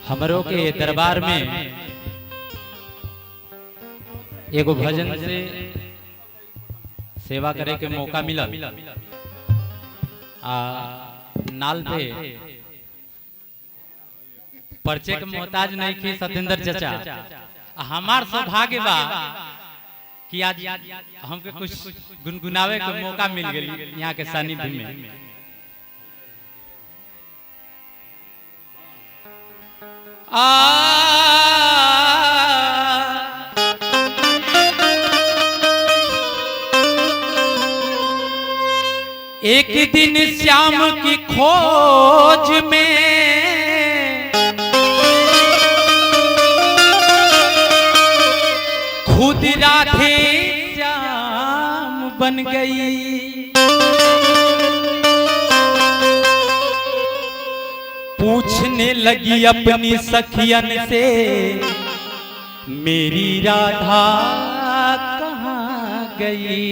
हमरों के दरबार में एगो भजन से सेवा करे के मौका मिला। नाल पे पर्चे के मोहताज नहीं की सत्येंद्र चचा। हमार सौभाग्य बा कि आज हमके कुछ गुनगुनावे के मौका मिल गई यहाँ के सानिध्य में। एक दिन श्याम की खोज में खुद राधे श्याम बन गई। पूछने लगी अपनी सखियन से मेरी राधा कहाँ गई।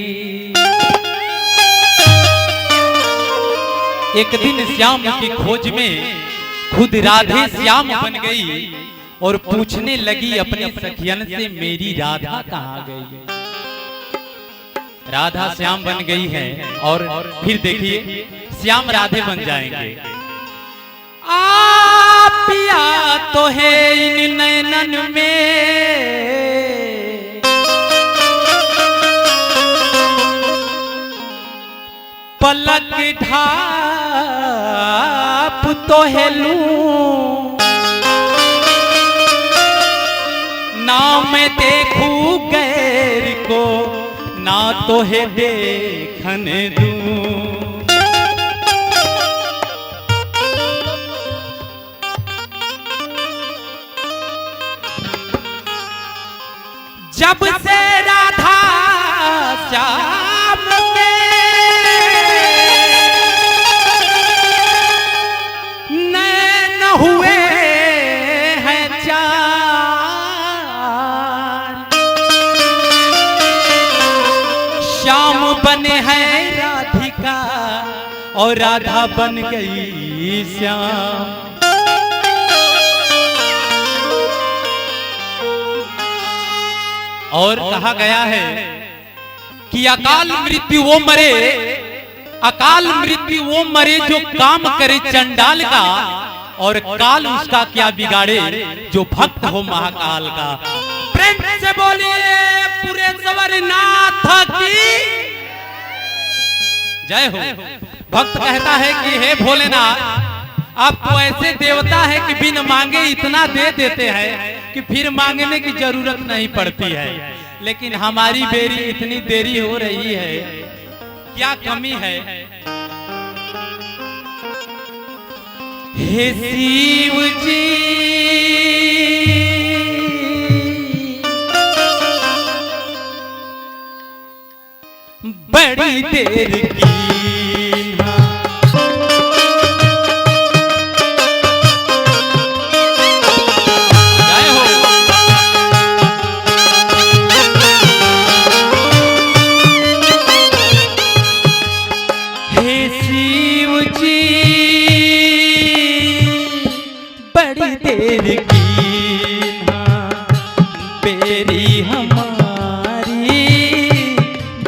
एक दिन श्याम की खोज में खुद राधे श्याम बन गई और पूछने लगी अपनी सखियन से मेरी राधा कहाँ गई। राधा श्याम बन गई है और फिर देखिए श्याम राधे बन जाएंगे। पिया तो है इन नैनन में पलक ढाप तो है लूं ना मैं देखूं गैर को ना तो है देखने दूं। जब से राधा श्याम नैन हुए हैं चार, श्याम बने हैं राधिका और राधा बन गई श्याम। और कहा गया है कि अकाल मृत्यु वो मरे, अकाल मृत्यु वो मरे जो काम करे चंडाल का और काल उसका क्या बिगाड़े जो भक्त हो महाकाल का। प्रेम से बोलिए पूरे सवरनाथ की जय हो। भक्त कहता है कि हे भोलेनाथ आपको ऐसे देवता है कि बिन मांगे इतना दे देते हैं कि फिर मांगने की जरूरत नहीं पड़ती है, लेकिन हमारी बेरी इतनी देरी हो रही है, क्या कमी है। हे शिव जी बड़ी देर की बेरी हमारी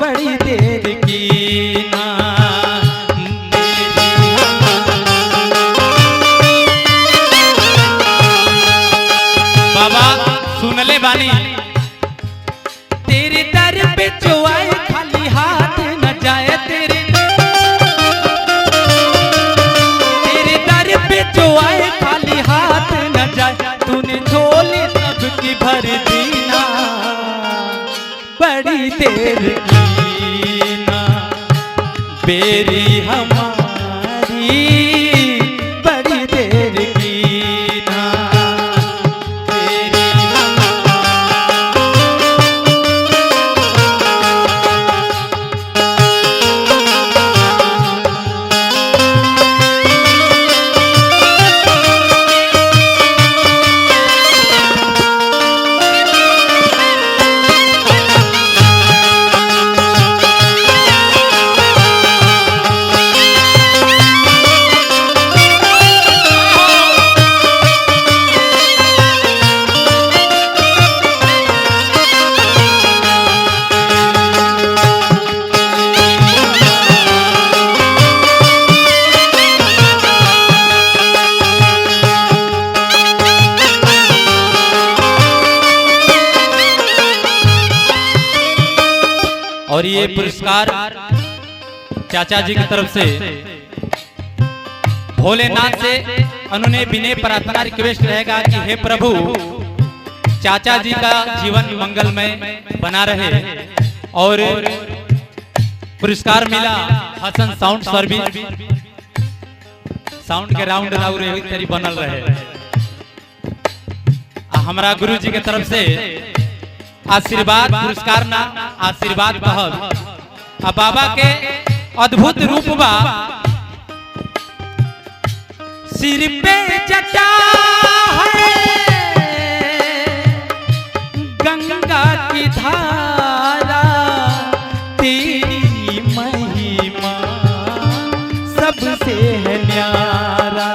बड़ी देर की ना बाबा सुन ले बानी तेरे दर पे जो आए खाली हाथ न जाए। तेरे दर पे जो आए खाली हाथ न जाए। तूने झोली सबकी भर दीना बड़ी देर की ना बेरी हमारी बड़ी देर की ना बेरी और ये पुरस्कार चाचा जी की तरफ से भोलेनाथ से उन्होंने विनय प्रार्थना रिक्वेस्ट रहेगा कि हे प्रभु चाचा जी का जीवन मंगलमय बना रहे। और पुरस्कार मिला हसन साउंड सर्विस, साउंड के राउंड तरी बनल रहे। हमारा गुरु जी के तरफ से आशीर्वाद पुरस्कार ना आशीर्वाद कहब। आ बाबा के अद्भुत रूप बा, सिर पे जटा है गंगा की धारा, तेरी महिमा सबसे है न्यारा।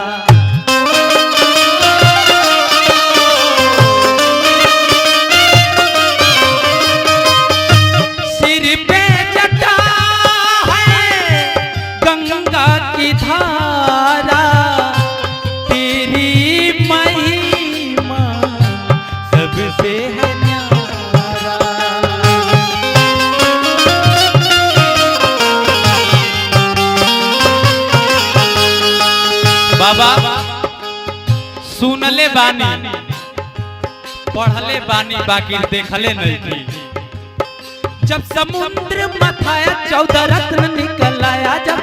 सिर पे जटा है गंगा की धारा, तेरी महिमा सबसे है न्यारा। बाबा सुनले बानी पढ़ले बानी बाकी देखले नहीं थी। जब समुद्र मथाया 14 रत्न निकल आया, जब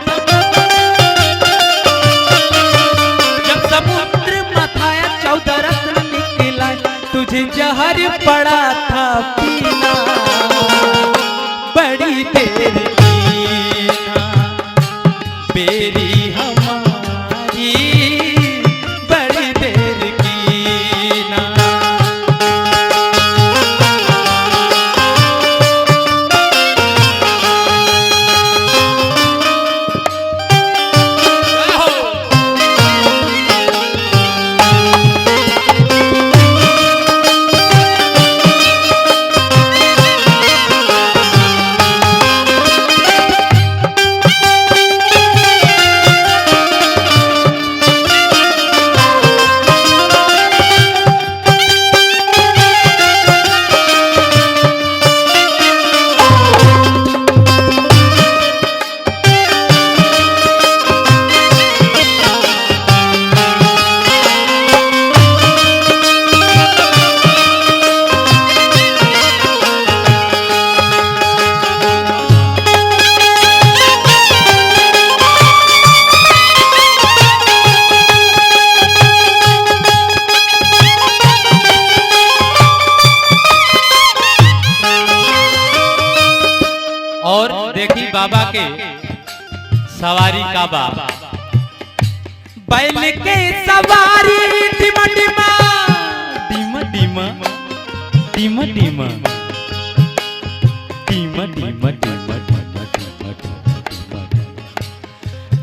समुद्र मथाया 14 रत्न निकल आया, तुझे जहर पड़ा था पीना बड़ी देर कीना, बेरी हमारी बड़ी देर कीना। और देखी बाबा के सवारी का बाबा, बैल के सवारी डिमा डिमा डिमा डिमा डिमा डिमा डिमा डिमा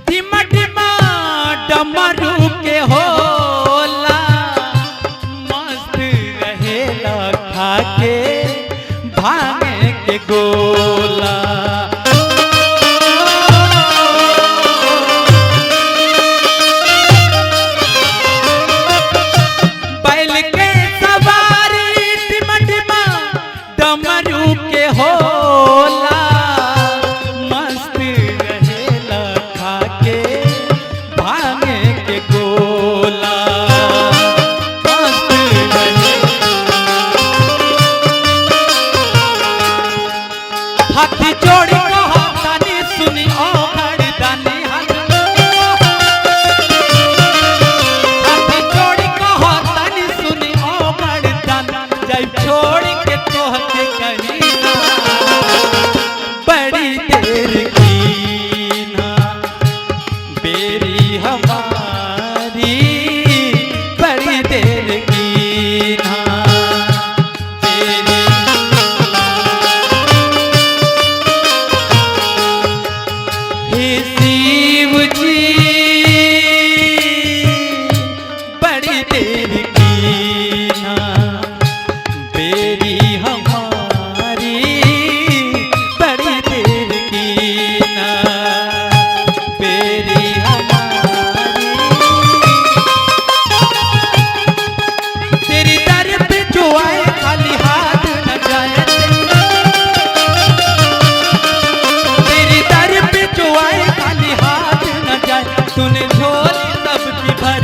डिमा डिमा डमरू के होला, मस्त रहेला खा के भांगे के गोला। बैल के सवारी डिमा डिमा डमरू के होला, मस्त रहेला खा के भांगे के गोला। हाथ जोड़ी कहो तानी सुनी ओ घड़दानी, हाथ जोड़ी कहो तानी सुनी ओ घड़दानी, जब छोड़ के तोहके कहीं ना बड़ी देर की ना, बेरी हमारी बड़ी देर की ना, शिव जी बड़ी देर की ना, बेरी हमारी बड़ी देर की ना, बेरी हमारी। तेरी दर पे जो आए खाली हाथ न जाए, झोली सबकी भर